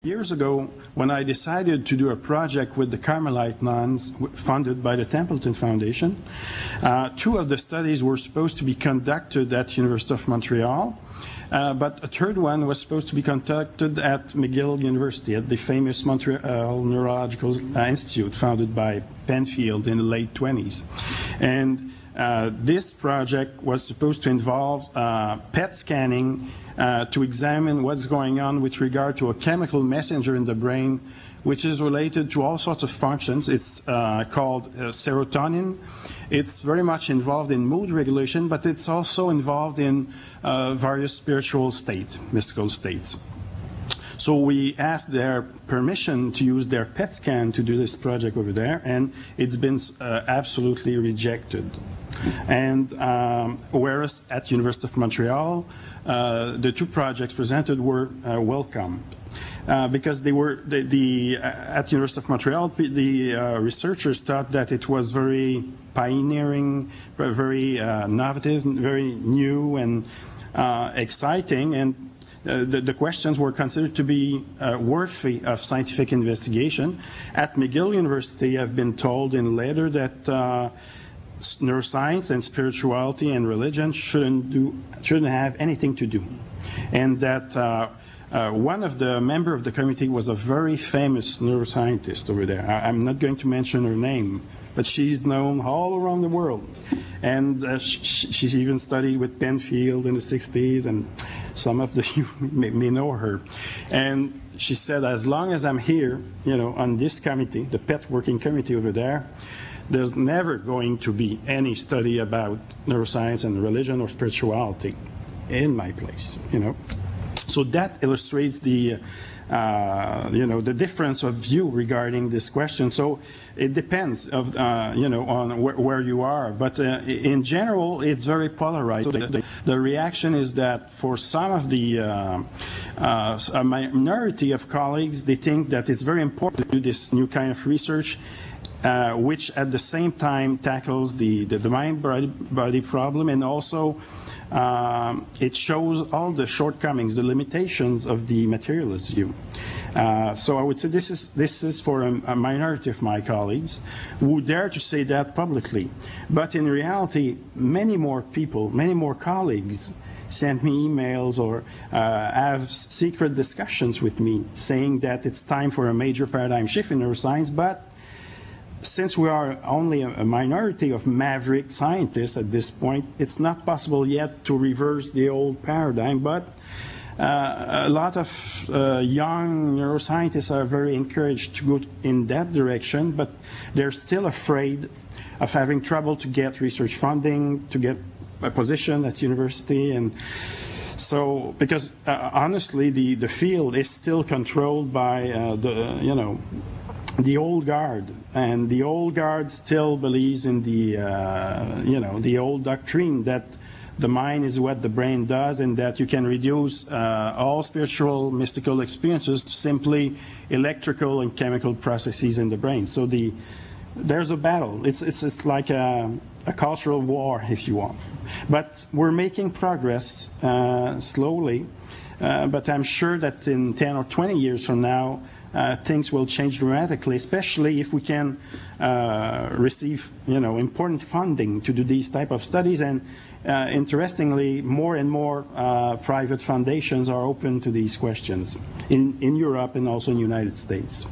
Years ago, when I decided to do a project with the Carmelite nuns funded by the Templeton Foundation, two of the studies were supposed to be conducted at University of Montreal, but a third one was supposed to be conducted at McGill University, at the famous Montreal Neurological Institute founded by Penfield in the late 20s. And this project was supposed to involve PET scanning to examine what's going on with regard to a chemical messenger in the brain, which is related to all sorts of functions. It's called serotonin. It's very much involved in mood regulation, but it's also involved in various spiritual states, mystical states. So we asked their permission to use their PET scan to do this project over there, and it's been absolutely rejected. And whereas at University of Montreal, the two projects presented were welcomed because they were at University of Montreal. The researchers thought that it was very pioneering, very innovative, very new and exciting, and the questions were considered to be worthy of scientific investigation. At McGill University, I've been told in later that neuroscience and spirituality and religion shouldn't have anything to do, and that one of the members of the committee was a very famous neuroscientist over there. I'm not going to mention her name, but she's known all around the world, and she even studied with Penfield in the 60s, and some of you may know her. And she said, as long as I'm here, you know, on this committee, the PET working committee over there, there's never going to be any study about neuroscience and religion or spirituality in my place, you know. So that illustrates the, you know, the difference of view regarding this question. So it depends of, you know, on where you are. But in general, it's very polarized. So the reaction is that for some of the, a minority of colleagues, they think that it's very important to do this new kind of research, which at the same time tackles the mind-body problem, and also it shows all the shortcomings, the limitations of the materialist view. So I would say this is for a minority of my colleagues who dare to say that publicly. But in reality, many more people, many more colleagues send me emails or have secret discussions with me saying that it's time for a major paradigm shift in neuroscience, but since we are only a minority of maverick scientists at this point, it's not possible yet to reverse the old paradigm, but a lot of young neuroscientists are very encouraged to go in that direction, but they're still afraid of having trouble to get research funding, to get a position at university. And so, because honestly, the field is still controlled by you know, the old guard, and the old guard still believes in the you know, the old doctrine that the mind is what the brain does, and that you can reduce all spiritual mystical experiences to simply electrical and chemical processes in the brain. So there's a battle. It's like a cultural war, if you want. But we're making progress slowly, but I'm sure that in 10 or 20 years from now, things will change dramatically, especially if we can receive, you know, important funding to do these type of studies. And interestingly, more and more private foundations are open to these questions in Europe and also in the United States.